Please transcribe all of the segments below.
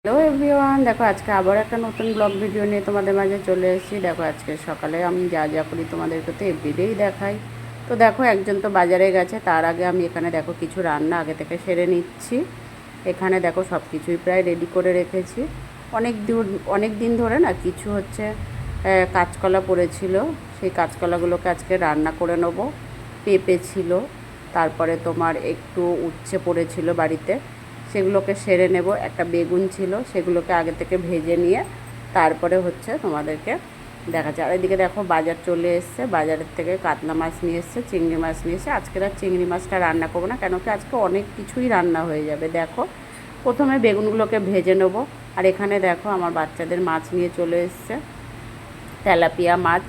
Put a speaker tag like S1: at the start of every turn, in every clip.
S1: Hello everyone, দেখো আজকে আবার একটা নতুন ব্লগ ভিডিও নিয়ে তোমাদের মাঝে চলে এসেছি। দেখো আজকে সকালে আমি যা যা করি তোমাদেরকে তো এভরিডেই দেখাই। তো দেখো একজন তো বাজারে গেছে, তার আগে আমি এখানে দেখো কিছু রান্না আগে থেকে সেরে নিচ্ছি। এখানে দেখো সব কিছুই প্রায় রেডি করে রেখেছি। অনেক দিন ধরে না কিছু হচ্ছে কাঁচকলা পড়েছিল, সেই কাঁচকলাগুলোকে আজকে রান্না করে নেবো। পেঁপে ছিল, তারপরে তোমার একটু উচ্ছে পড়েছিল বাড়িতে, সেগুলোকে সেরে নেব। একটা বেগুন ছিল, সেগুলোকে আগে থেকে ভেজে নিয়ে তারপরে হচ্ছে তোমাদেরকে দেখাচ্ছে। আর এদিকে দেখো বাজার চলে এসছে, বাজারের থেকে কাতলা মাছ নিয়ে এসছে, চিংড়ি মাছ নিয়ে এসছে। আজকে আর চিংড়ি মাছটা রান্না করবো না, কেন কি আজকে অনেক কিছুই রান্না হয়ে যাবে। দেখো প্রথমে বেগুনগুলোকে ভেজে নেবো। আর এখানে দেখো আমার বাচ্চাদের মাছ নিয়ে চলে এসছে, তেলাপিয়া মাছ।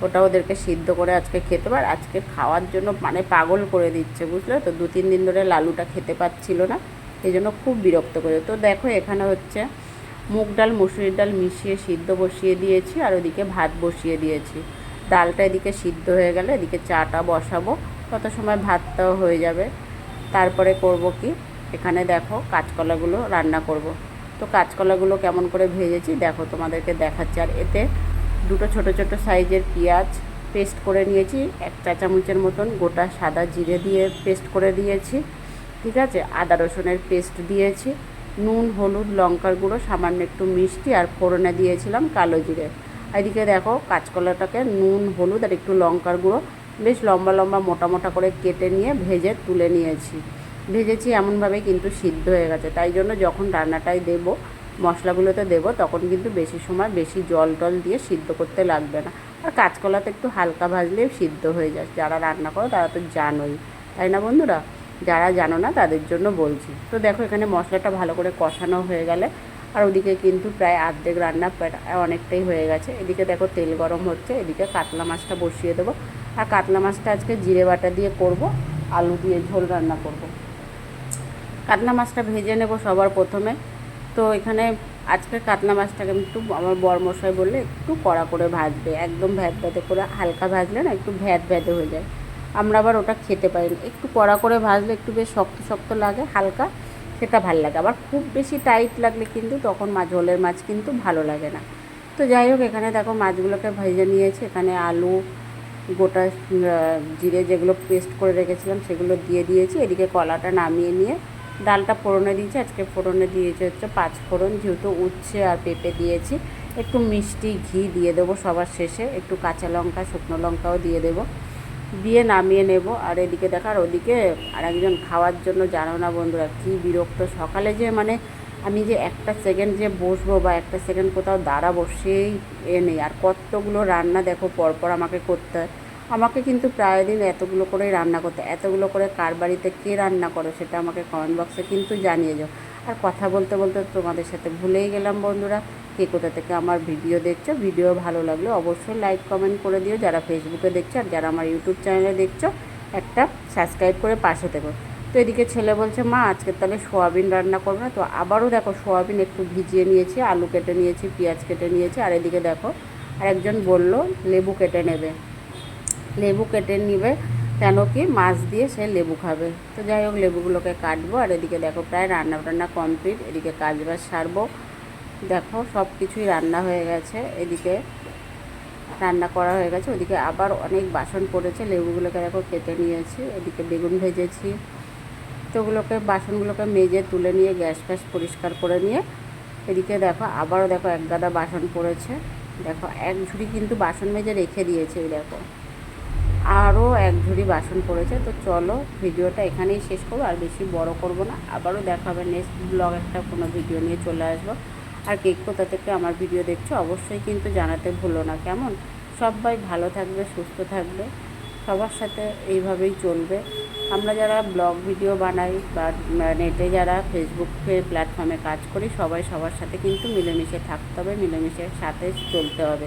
S1: ওটা ওদেরকে সিদ্ধ করে আজকে খেতে পার, আজকে খাওয়ার জন্য মানে পাগল করে দিচ্ছে, বুঝলে তো। 2-3 দিন ধরে লালুটা খেতে পাচ্ছিল না, এই জন্য খুব বিরক্ত করে। তো দেখো এখানে হচ্ছে মুগ ডাল মসুরির ডাল মিশিয়ে সিদ্ধ বসিয়ে দিয়েছি, আর ওদিকে ভাত বসিয়ে দিয়েছি। ডালটা এদিকে সিদ্ধ হয়ে গেলে এদিকে চাটা বসাবো, তত সময় ভাতটাও হয়ে যাবে। তারপরে করব কি, এখানে দেখো কাঁচকলাগুলো রান্না করব। তো কাঁচকলাগুলো কেমন করে ভেজেছি দেখো তোমাদেরকে দেখাচ্ছি। আর এতে দুটো ছোট ছোট সাইজের পেঁয়াজ পেস্ট করে নিয়েছি, 1 চা চামচের মতন গোটা সাদা জিরে দিয়ে পেস্ট করে দিয়েছি, ঠিক আছে। আদা রসুনের পেস্ট দিয়েছি, নুন হলুদ লঙ্কার গুঁড়ো সামান্য একটু মিষ্টি, আর ফোড়নে দিয়েছিলাম কালো জিরে। এদিকে দেখো কাঁচকলাটাকে নুন হলুদ আর একটু লঙ্কার গুঁড়ো বেশ লম্বা লম্বা মোটা মোটা করে কেটে নিয়ে ভেজে তুলে নিয়েছি। ভেজেছি এমনভাবে কিন্তু সিদ্ধ হয়ে গেছে, তাই জন্য যখন রান্নাটায় দেবো, মশলাগুলোতে দেবো, তখন কিন্তু বেশি সময় বেশি জল টল দিয়ে সিদ্ধ করতে লাগবে না। আর কাঁচকলাতে একটু হালকা ভাজলেও সিদ্ধ হয়ে যায়। যারা রান্না করো তারা তো জানোই, তাই না বন্ধুরা? যারা জানো না তাদের জন্য বলছি। তো দেখো এখানে মশলাটা ভালো করে কষানো হয়ে গেলে, আর ওদিকে কিন্তু প্রায় অর্ধেক রান্না অনেকটাই হয়ে গেছে। এদিকে দেখো তেল গরম হচ্ছে, এদিকে কাতলা মাছটা বসিয়ে দেবো। আর কাতলা মাছটা আজকে জিরে বাটা দিয়ে করব, আলু দিয়ে ঝোল রান্না করব। কাতলা মাছটা ভেজে নেব সবার প্রথমে। তো এখানে আজকে কাতলা মাছটাকে আমি একটু, আমার বরমশাই বললে একটু কড়া করে ভাজবে, একদম ভ্যাদ ভ্যাদে করে, হালকা ভাজলে না একটু ভ্যাদ ভ্যাদে হয়ে যায়, আমরা আবার ওটা খেতে পারি না। একটু কড়া করে ভাজলে একটু বেশ শক্ত শক্ত লাগে, হালকা, সেটা ভালো লাগে। আবার খুব বেশি টাইট লাগলে কিন্তু তখন ঝোলের মাছ কিন্তু ভালো লাগে না। তো যাই হোক, এখানে দেখো মাছগুলোকে ভেজে নিয়েছি। এখানে আলু গোটা জিরে যেগুলো পেস্ট করে রেখেছিলাম সেগুলো দিয়ে দিয়েছি। এদিকে কলাটা নামিয়ে নিয়ে ডালটা ফোড়নে দিয়েছি। আজকে ফোড়নে দিয়েছি হচ্ছে 5 ফোড়ন, যেহেতু উচ্ছে আর পেঁপে দিয়েছি। একটু মিষ্টি ঘি দিয়ে দেবো সবার শেষে, একটু কাঁচা লঙ্কা শুকনো লঙ্কাও দিয়ে দেবো, দিয়ে নামিয়ে নেব। আর এদিকে দেখার ওদিকে আর একজন খাওয়ার জন্য, জানো না বন্ধুরা কী বিরক্ত। সকালে যে মানে আমি যে একটা সেকেন্ড যে বসবো বা একটা সেকেন্ড কোথাও দাঁড়াবো সেই নেই। আর কতগুলো রান্না দেখো পরপর আমাকে করতে হয়। আমাকে কিন্তু প্রায় দিন এতগুলো করেই রান্না করতে, এতগুলো করে কার বাড়িতে কে রান্না করো সেটা আমাকে কমেন্ট বক্সে কিন্তু জানিয়ে যাও। আর কথা বলতে বলতে তোমাদের সাথে ভুলেই গেলাম বন্ধুরা, কে কোথা থেকে আমার ভিডিও দেখছো। ভিডিও ভালো লাগলে অবশ্যই লাইক কমেন্ট করে দিও, যারা ফেসবুকে দেখছো। আর যারা আমার ইউটিউব চ্যানেলে দেখছো, একটা সাবস্ক্রাইব করে পাশে থেকো। তো এদিকে ছেলে বলছে মা আজকে তাহলে সোয়াবিন রান্না করবে না। তো আবারও দেখো সোয়াবিন একটু ভিজিয়ে নিয়েছি, আলু কেটে নিয়েছি, পেঁয়াজ কেটে নিয়েছি। আর এদিকে দেখো আরেকজন বলল লেবু কেটে নেবে, লেবু কেটে নিবে, কেন কি মাছ দিয়ে সে লেবু খাবে। তো যাই হোক লেবুগুলোকে কাটবো। আর এদিকে দেখো প্রায় রান্না টান্না কমপ্লিট, এদিকে কাজবাজ সারবো। দেখো সব কিছুই রান্না হয়ে গেছে, এদিকে রান্না করা হয়ে গেছে, ওদিকে আবার অনেক বাসন পড়েছে। লেবুগুলোকে দেখো কেটে নিয়েছি, এদিকে বেগুন ভেজেছি। তো ওগুলোকে বাসনগুলোকে মেজে তুলে নিয়ে গ্যাস ফ্যাস পরিষ্কার করে নিয়ে এদিকে দেখো আবারও দেখো এক গাদা বাসন পড়েছে। দেখো এক ঝুড়ি কিন্তু বাসন মেজে রেখে দিয়েছে, এই দেখো আরও এক ঝুড়ি বাসন পড়েছে। তো চলো ভিডিওটা এখানেই শেষ করবো, আর বেশি বড় করব না। আবারও দেখা হবে নেক্সট ব্লগ, একটা কোনো ভিডিও নিয়ে চলে আসবো। আর কে কোথা থেকে আমার ভিডিও দেখছো অবশ্যই কিন্তু জানাতে ভুলো না, কেমন? সবাই ভালো থাকবে, সুস্থ থাকবে, সবার সাথে এইভাবেই চলবে। আমরা যারা ব্লগ ভিডিও বানাই বা নেটে যারা ফেসবুকের প্ল্যাটফর্মে কাজ করি, সবাই সবার সাথে কিন্তু মিলেমিশে থাকতে হবে, মিলেমিশে সাথে চলতে হবে,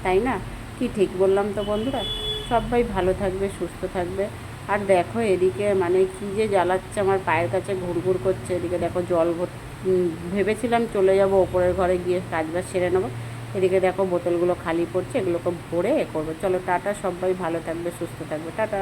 S1: তাই না? কি ঠিক বললাম তো বন্ধুরা? সবাই ভালো থাকবে, সুস্থ থাকবে। আর দেখো এদিকে মানে কী যে জ্বালাচ্ছে, আমার পায়ের কাছে ঘুরঘুর করছে। এদিকে দেখো জল ভেবেছিলাম চলে যাব ওপরের ঘরে গিয়ে কাজবাজ সেরে নেবো, এদিকে দেখো বোতলগুলো খালি পড়ছে, এগুলোকে ভরে করবো। চলো টাটা, সবাই ভালো থাকবে, সুস্থ থাকবে, টাটা।